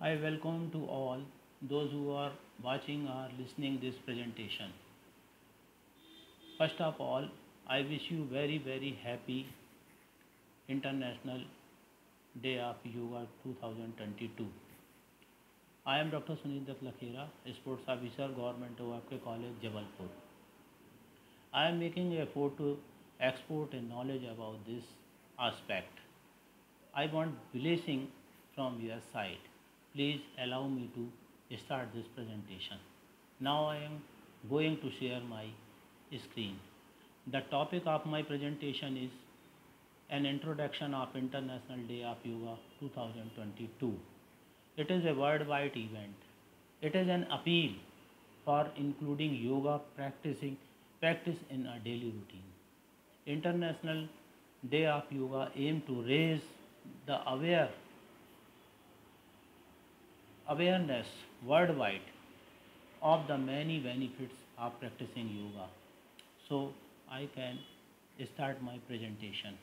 I welcome to all those who are watching or listening this presentation. First of all, I wish you very happy International Day of Yoga 2022. I am Dr. Sunil Dutt Lakhera, Sports Officer, Government of आपके College Jabalpur. I am making an effort to export a knowledge about this aspect. I want blessing from your side. Please allow me to start this presentation. Now I am going to share my screen. The topic of my presentation is an introduction of International Day of Yoga 2022. It is a worldwide event. It is an appeal for including yoga practice in a daily routine. International Day of Yoga aim to raise the awareness worldwide of the many benefits of practicing yoga. So I can start my presentation.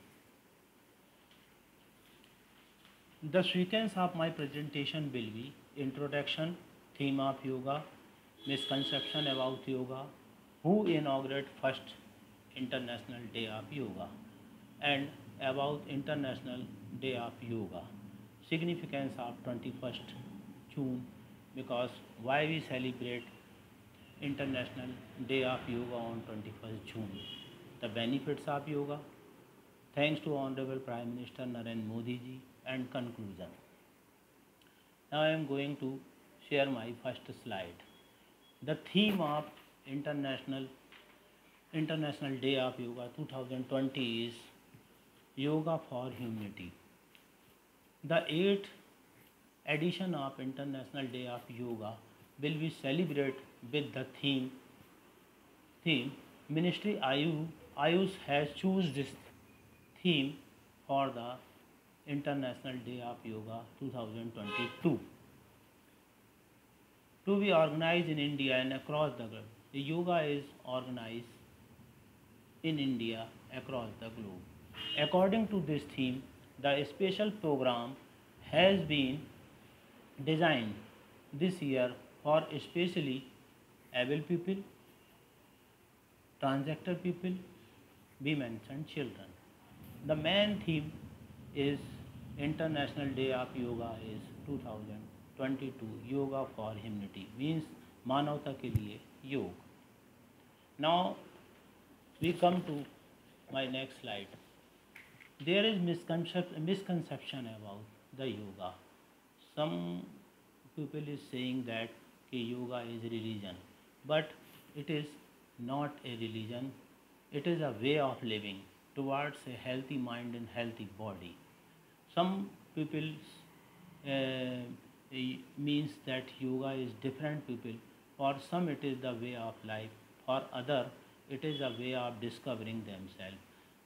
The sequence of my presentation will be introduction, theme of yoga, misconception about yoga, who inaugurated first International Day of Yoga, and about International Day of Yoga, significance of 21st June, because why we celebrate International Day of Yoga on 21st June, the benefits of yoga, thanks to Honorable Prime Minister Narendra Modi ji, and conclusion. Now I am going to share my first slide. The theme of International Day of Yoga 2020 is Yoga for Humanity. The 8th edition of International Day of Yoga will be celebrated with the theme Ministry Ayush has chosen this theme for the International Day of Yoga 2022 to be organized in India and across the globe. The yoga is organized in India across the globe. According to this theme, the special program has been designed this year for especially able people, transgender people, women and children. The main theme is International Day of Yoga is 2022 Yoga for Humanity, means मानवता के लिए योग. Now we come to my next slide. There is misconception about the yoga. Some people is saying that yoga is religion, but it is not a religion. It is a way of living towards a healthy mind and healthy body. Some people means that yoga is different people. For some it is the way of life. For other it is a way of discovering themselves.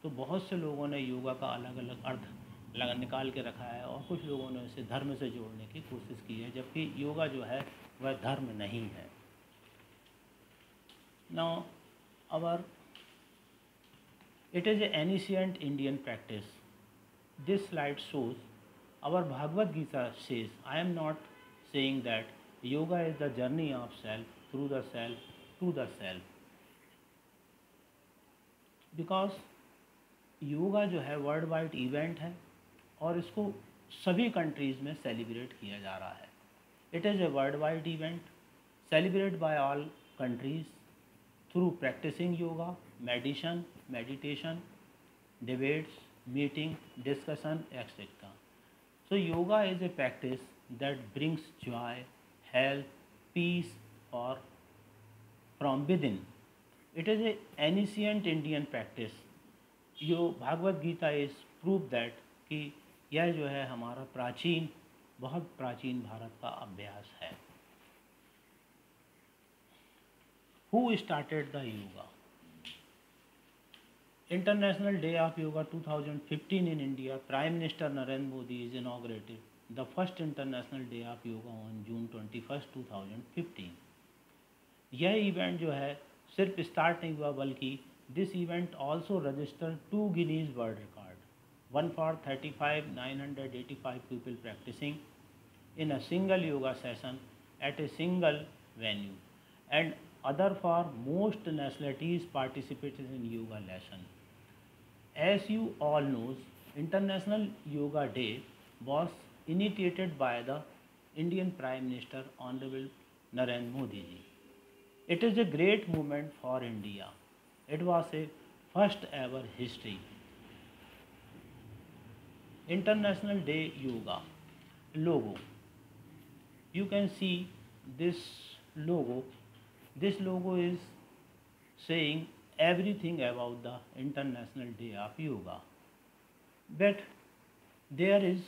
तो बहुत से लोगों ने योगा का अलग अलग अर्थ निकाल के रखा है और कुछ लोगों ने इसे धर्म से जोड़ने की कोशिश की है, जबकि योगा जो है वह धर्म नहीं है. Now it is an ancient Indian practice. This slide shows our Bhagavad Gita says, I am not saying that yoga is the journey of self through the self to the self, because yoga जो है world wide event है और इसको सभी countries में celebrate किया जा रहा है. It is a world wide event celebrate by all countries through practicing yoga, meditation, debates, meeting, discussion, etc. So yoga is a practice that brings joy, health, peace or from within. It is an ancient Indian practice. यो Bhagavad Gita is prove that कि यह जो है हमारा बहुत प्राचीन भारत का अभ्यास है. Who started the yoga? International Day of Yoga 2015 in India, Prime Minister Narendra Modi is inaugurated the first International Day of Yoga on June 21st, 2015. यह इवेंट जो है सिर्फ स्टार्ट नहीं हुआ, बल्कि this event also registered 2 Guinness world record, one for 35,985 people practicing, in a single yoga session at a single venue, and other for most nationalities participated in yoga lesson. As you all knows, International Yoga Day was initiated by the Indian Prime Minister Honorable Narendra Modi ji. It is a great movement for India. It was a first ever history. International Day Yoga logo. You can see this logo. This logo is saying everything about the International Day of Yoga. But there is,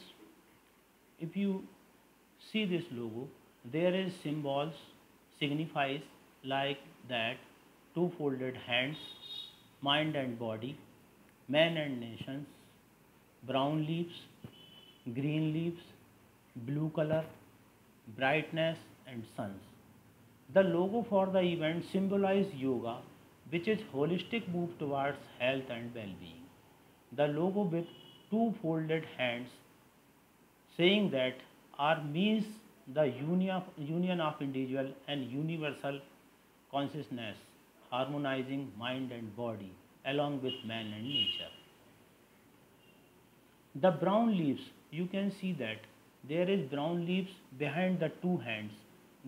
if you see this logo, there is symbols signifies like that two folded hands, mind and body, man and nations, brown leaves, green leaves, blue color, brightness and suns. The logo for the event symbolizes yoga, which is holistic move towards health and well-being. The logo with two folded hands saying that R means the union of individual and universal consciousness, harmonizing mind and body along with man and nature. The brown leaves, you can see that there is brown leaves behind the two hands.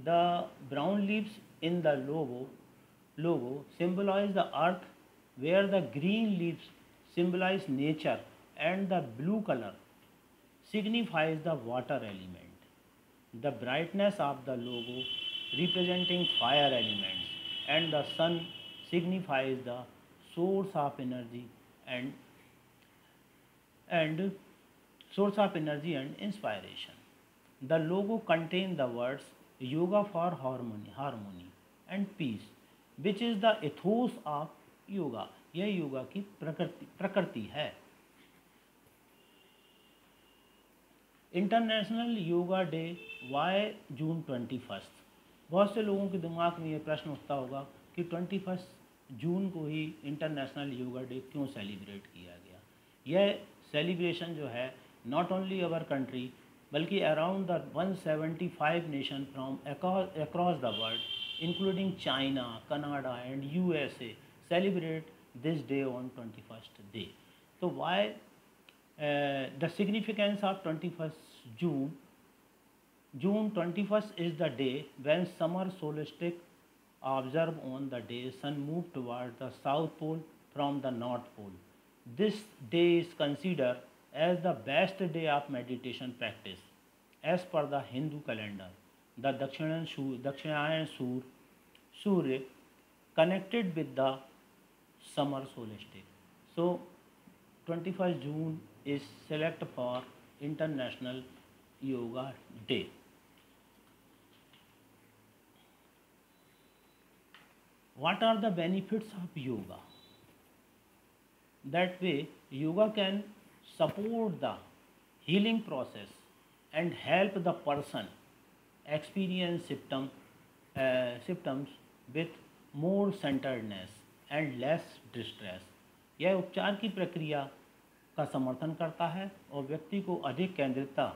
The brown leaves in the logo symbolize the earth, where the green leaves symbolize nature and the blue color signifies the water element. The brightness of the logo representing fire elements, and the sun signifies the source of energy and and source of energy and inspiration. The logo contains the words yoga for harmony and peace, which is the ethos of yoga. यह योगा की प्रकृति है. International yoga day why जून 21। बहुत से लोगों के दिमाग में ये प्रश्न उठता होगा कि 21 जून को ही इंटरनेशनल योगा डे क्यों सेलिब्रेट किया गया. यह सेलिब्रेशन जो है नॉट ओनली अवर कंट्री बल्कि around the 175 nation from across the world including China, Canada and USA celebrate this day on 21st day. तो Y the significance of 21st June. June 21st is the day when summer solstice observed on the day sun moved toward the south pole from the north pole. This day is considered as the best day of meditation practice as per the Hindu calendar. The Dakshinayan Surya connected with the summer solstice. So 21st June is select for International Yoga Day. What are the benefits of yoga? That way, yoga can support the healing process and help the person experience symptoms with more centeredness and less distress. यह उपचार की प्रक्रिया का समर्थन करता है और व्यक्ति को अधिक केंद्रितता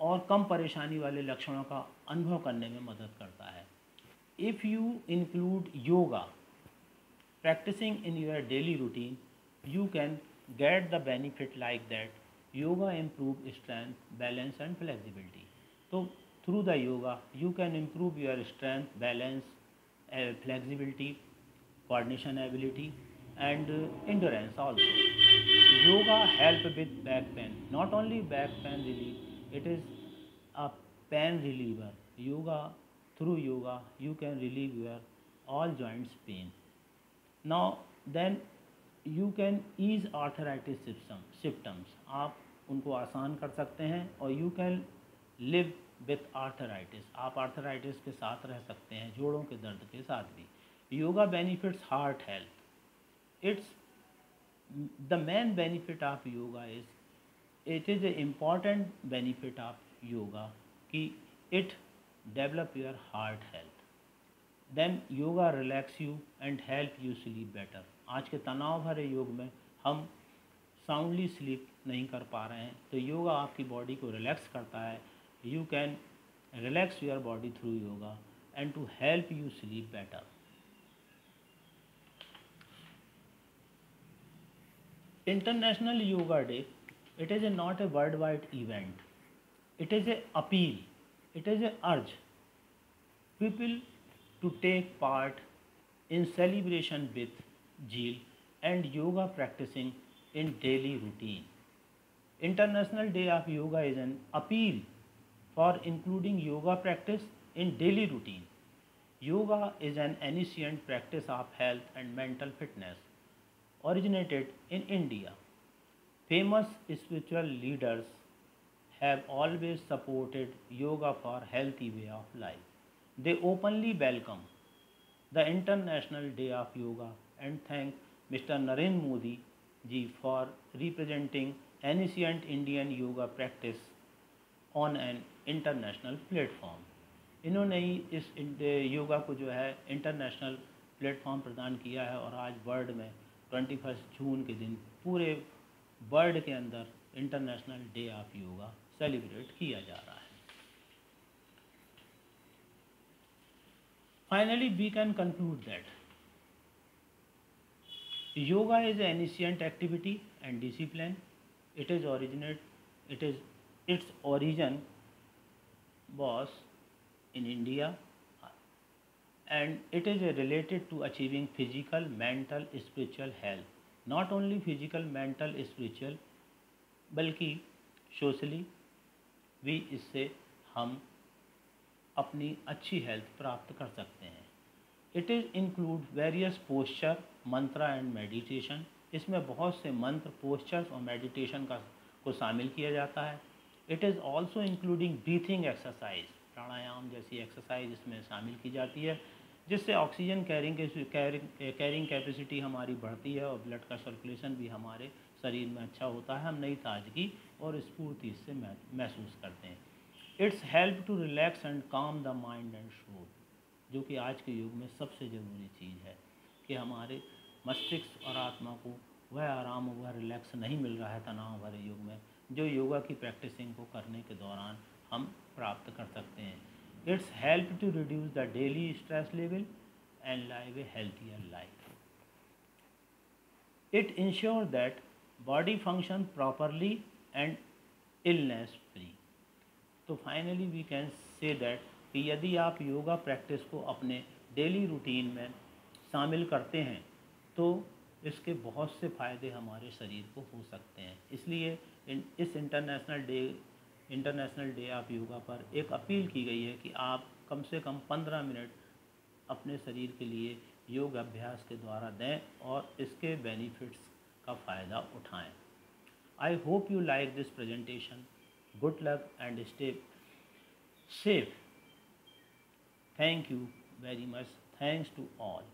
और कम परेशानी वाले लक्षणों का अनुभव करने में मदद करता है. If you include yoga practicing in your daily routine, you can get the benefit like that. Yoga improve strength, balance and flexibility. So through the yoga you can improve your strength, balance, flexibility, coordination ability and endurance also. Yoga help with back pain. Not only back pain relief, it is a pain reliever. Through yoga you can relieve your all joints pain. Now then you can ease arthritis symptoms. आप उनको आसान कर सकते हैं और you can live with arthritis. आप arthritis के साथ रह सकते हैं, जोड़ों के दर्द के साथ भी. Yoga benefits heart health. It's the main benefit of yoga it is a important benefit of yoga कि it develop your heart health. Then yoga relax you and help you sleep better. आज के तनाव भरे युग में हम soundly sleep नहीं कर पा रहे हैं, तो योगा आपकी बॉडी को रिलैक्स करता है. You can relax your body through yoga and to help you sleep better. International Yoga Day, it is not a worldwide event. It is a appeal. It is a urge people to take part in celebration with zeal and yoga practicing in daily routine. International Day of Yoga is an appeal for including yoga practice in daily routine. Yoga is an ancient practice of health and mental fitness originated in India. Famous spiritual leaders have always supported yoga for healthy way of life. They openly welcome the International Day of Yoga and thank Mr. Narendra Modi ji for representing ancient Indian yoga practice on an international platform. इन्होंने ही इस योगा को जो है international platform प्रदान किया है और आज वर्ल्ड में 21 जून के दिन पूरे वर्ल्ड के अंदर international day of yoga celebrate किया जा रहा है. Finally we can conclude that yoga is an ancient activity and discipline. Its origin was in India and it is related to achieving physical, mental, spiritual health. Not only physical, mental, spiritual, बल्कि socially भी इससे हम अपनी अच्छी health प्राप्त कर सकते हैं. It is include various posture, Mantra and meditation. इसमें बहुत से मंत्र, पोस्चर्स और मेडिटेशन को शामिल किया जाता है. It is also including breathing exercise, pranayama जैसी एक्सरसाइज इसमें शामिल की जाती है, जिससे ऑक्सीजन कैरिंग कैपेसिटी हमारी बढ़ती है और ब्लड का सर्कुलेशन भी हमारे शरीर में अच्छा होता है. हम नई ताजगी और स्फूर्ति इससे महसूस करते हैं. It's help to relax and calm the mind and soul, जो कि आज के युग में सबसे ज़रूरी चीज़ है कि हमारे मस्तिष्क और आत्मा को वह आराम, वह रिलैक्स नहीं मिल रहा है तनाव भरे युग में, जो योगा की प्रैक्टिसिंग को करने के दौरान हम प्राप्त कर सकते हैं. It's help to reduce the daily stress level and live a healthier life. It insure that body function properly and illness free. तो finally we can say that कि यदि आप योगा प्रैक्टिस को अपने डेली रूटीन में शामिल करते हैं तो इसके बहुत से फ़ायदे हमारे शरीर को हो सकते हैं. इसलिए इस इंटरनेशनल डे ऑफ योगा पर एक अपील की गई है कि आप कम से कम 15 मिनट अपने शरीर के लिए योग अभ्यास के द्वारा दें और इसके बेनिफिट्स का फ़ायदा उठाएं. I hope you like this presentation. Good luck and stay safe. Thank you very much. Thanks to all.